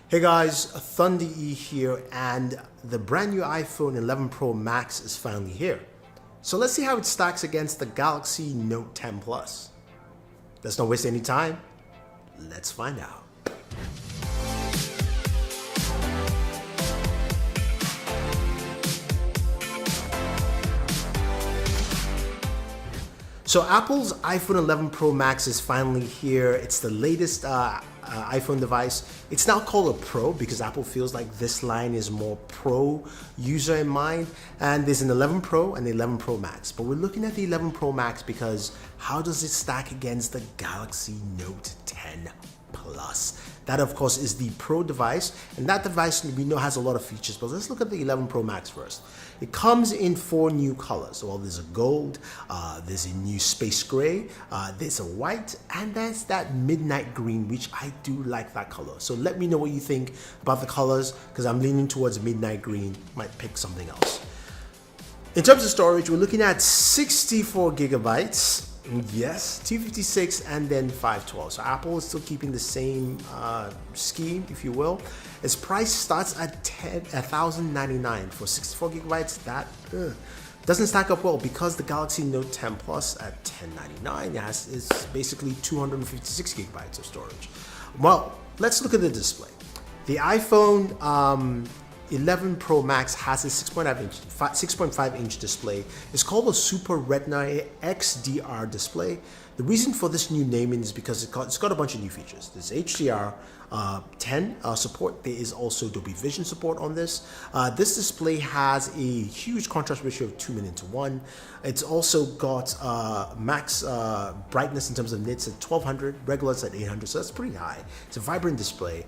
Hey guys, Thunder E here, and the brand new iPhone 11 Pro Max is finally here. So let's see how it stacks against the Galaxy Note 10 Plus. Let's not waste any time. Let's find out. So Apple's iPhone 11 Pro Max is finally here. It's the latest iPhone device. It's now called a Pro because Apple feels like this line is more pro user in mind. And there's an 11 Pro and the 11 Pro Max. But we're looking at the 11 Pro Max because how does it stack against the Galaxy Note 10 Plus? That of course is the Pro device, and that device we know has a lot of features, but let's look at the 11 Pro Max first. It comes in 4 new colors. Well, there's a gold, there's a new space gray, there's a white, and there's that midnight green, which I do like that color. So let me know what you think about the colors, because I'm leaning towards midnight green. Might pick something else. In terms of storage, we're looking at 64 gigabytes. Yes, 256 and then 512. So Apple is still keeping the same scheme, if you will. Its price starts at $1,099 for 64 gigabytes. That doesn't stack up well because the Galaxy Note 10 Plus at $1,099 is basically 256 gigabytes of storage. Well, let's look at the display. The iPhone 11 Pro Max has a 6.5 inch display. It's called a Super Retina XDR display. The reason for this new naming is because it's got a bunch of new features. There's HDR 10 support. There is also Dolby Vision support on this. This display has a huge contrast ratio of 2:1. It's also got max brightness in terms of nits at 1200, regulars at 800, so that's pretty high. It's a vibrant display.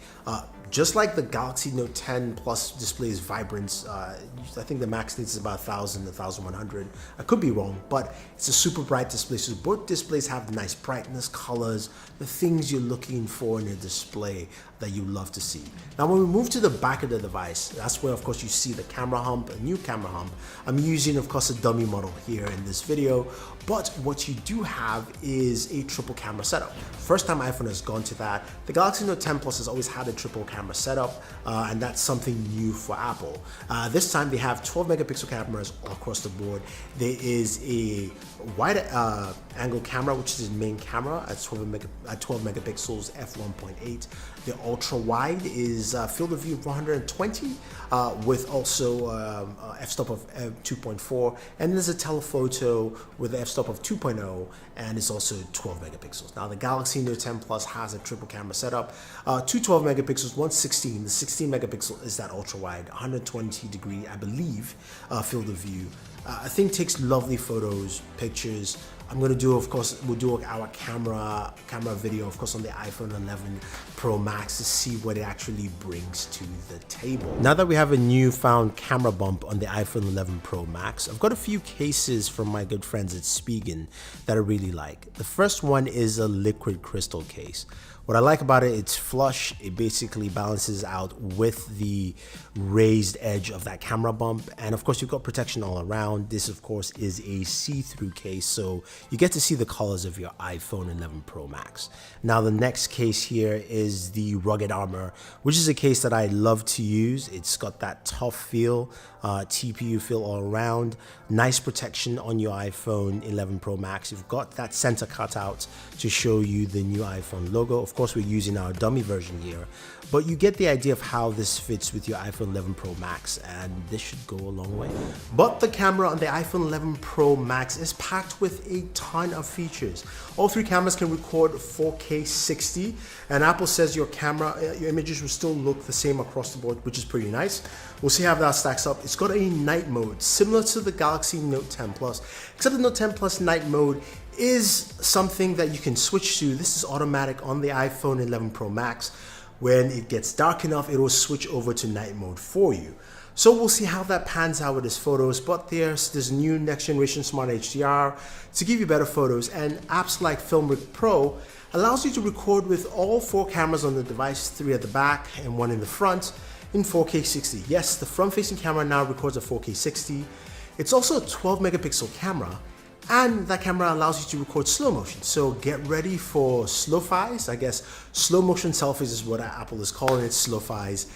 Just like the Galaxy Note 10 Plus display is vibrant, I think the max nits is about 1000 to 1100. I could be wrong, but it's a super bright display. So both displays have nice brightness, colors, the things you're looking for in a display that you love to see. Now when we move to the back of the device, that's where of course you see the camera hump, a new camera hump. I'm using of course a dummy model here in this video, but what you do have is a triple camera setup. First time iPhone has gone to that. The Galaxy Note 10 Plus has always had a triple camera setup, and that's something new for Apple. This time they have 12 megapixel cameras across the board. There is a wide angle camera, which is the main camera at 12 megapixels f1.8. The ultra wide is field of view of 120 with also f-stop of 2.4, and there's a telephoto with an f-stop of 2.0, and it's also 12 megapixels. Now the Galaxy Note 10 Plus has a triple camera setup, 12 megapixels, 116. The 16 megapixel is that ultra wide, 120 degree, I believe, field of view. I think takes lovely photos, pictures. I'm going to do, of course, we'll do our camera video, of course, on the iPhone 11 Pro Max to see what it actually brings to the table. Now that we have a newfound camera bump on the iPhone 11 Pro Max, I've got a few cases from my good friends at Spigen that I really like. The first one is a liquid crystal case. What I like about it, it's flush. It basically balances out with the raised edge of that camera bump. And of course, you've got protection all around. This, of course, is a see-through case, so you get to see the colors of your iPhone 11 Pro Max. Now, the next case here is the Rugged Armor, which is a case that I love to use. It's got that tough feel, TPU feel all around. Nice protection on your iPhone 11 Pro Max. You've got that center cutout to show you the new iPhone logo. Of course, we're using our dummy version here, but you get the idea of how this fits with your iPhone 11 Pro Max, and this should go a long way. But the camera on the iPhone 11 Pro Max is packed with a ton of features. All 3 cameras can record 4K 60, and Apple says your images will still look the same across the board, which is pretty nice. We'll see how that stacks up. It's got a night mode similar to the Galaxy Note 10 Plus, except the Note 10 Plus night mode is something that you can switch to. This is automatic on the iPhone 11 Pro Max. When it gets dark enough, it will switch over to night mode for you. So we'll see how that pans out with his photos, but there's this new next generation Smart HDR to give you better photos, and apps like FilmRig Pro allows you to record with all 4 cameras on the device, 3 at the back and 1 in the front, in 4K 60. Yes, the front-facing camera now records at 4K 60. It's also a 12 megapixel camera, And that camera allows you to record slow motion. So get ready for slow-fis. I guess slow motion selfies is what Apple is calling it, slow-fis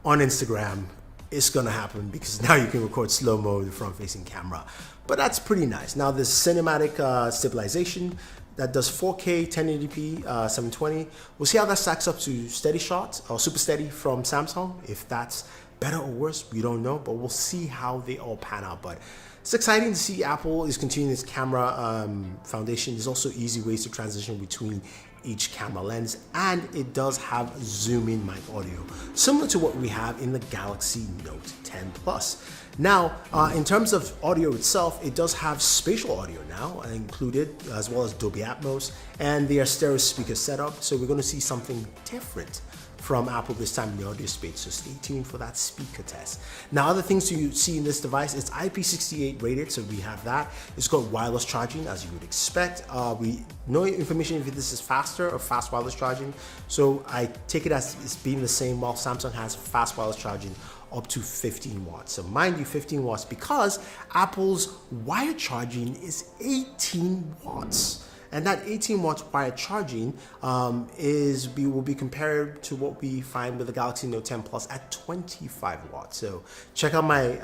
on Instagram. It's gonna happen because now you can record slow-mo with the front-facing camera. But that's pretty nice. Now there's cinematic stabilization that does 4K, 1080p, 720. We'll see how that stacks up to steady shots or super steady from Samsung. If that's better or worse, we don't know, but we'll see how they all pan out. But it's exciting to see Apple is continuing its camera foundation. There's also easy ways to transition between each camera lens, and it does have zoom-in mic audio, similar to what we have in the Galaxy Note 10 Plus. Now, in terms of audio itself, it does have spatial audio now included, as well as Dolby Atmos, and they are stereo speaker setup, so we're going to see something different from Apple this time in the audio space, so stay tuned for that speaker test. Now, other things to see in this device, it's IP68 rated, so we have that. It's got wireless charging, as you would expect. We no information if this is faster or fast wireless charging, so I take it as it's being the same, while Samsung has fast wireless charging up to 15 watts. So mind you, 15 watts because Apple's wired charging is 18 watts. And that 18 watts wired charging will be compared to what we find with the Galaxy Note 10 Plus at 25 watts. So check out my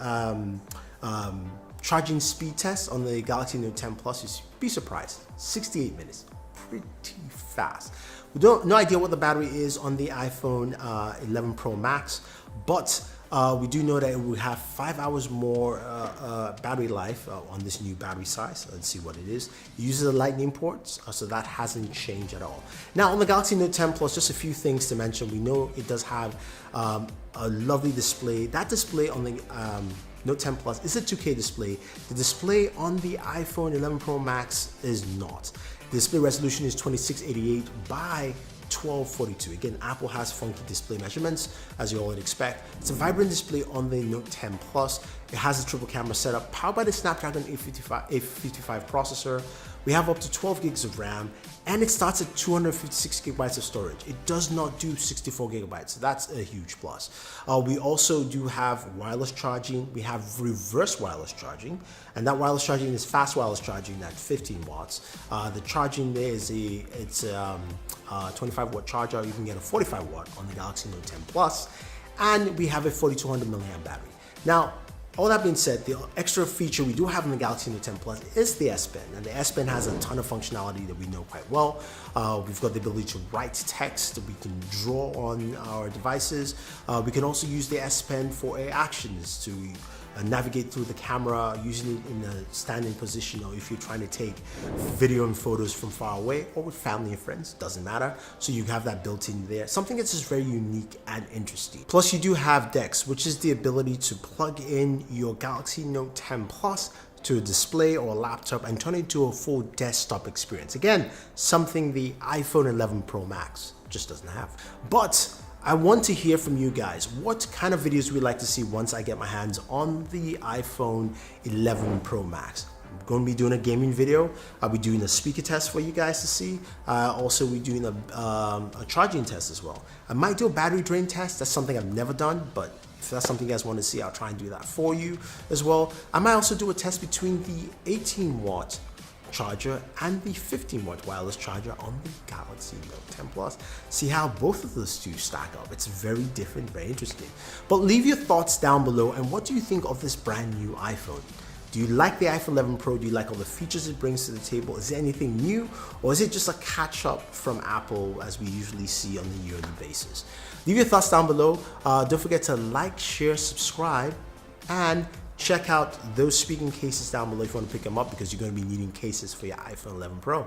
charging speed test on the Galaxy Note 10 Plus. You'd be surprised, 68 minutes, pretty fast. We don't no idea what the battery is on the iPhone 11 Pro Max, but we do know that it will have 5 hours more battery life on this new battery size. Let's see what it is. It uses the Lightning ports, so that hasn't changed at all. Now on the Galaxy Note 10 Plus, just a few things to mention. We know it does have a lovely display. That display on the Note 10 Plus is a 2K display. The display on the iPhone 11 Pro Max is not. The display resolution is 2688 by 1242. Again, Apple has funky display measurements, as you all would expect. It's a vibrant display on the Note 10 Plus. It has a triple camera setup powered by the Snapdragon 855 processor. We have up to 12 gigs of RAM, and it starts at 256 gigabytes of storage. It does not do 64 gigabytes, so that's a huge plus. We also do have wireless charging. We have reverse wireless charging, and that wireless charging is fast wireless charging at 15 watts. The charging there is a 25 watt charger. You can get a 45 watt on the Galaxy Note 10 Plus, and we have a 4200 milliamp battery. Now, all that being said, the extra feature we do have in the Galaxy Note 10 Plus is the S Pen, and the S Pen has a ton of functionality that we know quite well. We've got the ability to write text, we can draw on our devices. We can also use the S Pen for actions to navigate through the camera, using it in a standing position, or if you're trying to take video and photos from far away or with family and friends, doesn't matter. So you have that built in there, something that's just very unique and interesting. Plus you do have DeX, which is the ability to plug in your Galaxy Note 10 Plus to a display or a laptop and turn it into a full desktop experience. Again, something the iPhone 11 Pro Max just doesn't have. But I want to hear from you guys. What kind of videos would you like to see once I get my hands on the iPhone 11 Pro Max? I'm going to be doing a gaming video. I'll be doing a speaker test for you guys to see. Also, we're doing a charging test as well. I might do a battery drain test. That's something I've never done, but if that's something you guys want to see, I'll try and do that for you as well. I might also do a test between the 18 watt charger and the 15 watt wireless charger on the Galaxy Note 10 Plus. See how both of those two stack up. It's very different, very interesting. But leave your thoughts down below, and what do you think of this brand new iPhone? Do you like the iPhone 11 Pro? Do you like all the features it brings to the table? Is there anything new, or is it just a catch up from Apple as we usually see on the yearly basis? Leave your thoughts down below. Don't forget to like, share, subscribe, and check out those speaking cases down below if you want to pick them up, because you're going to be needing cases for your iPhone 11 Pro.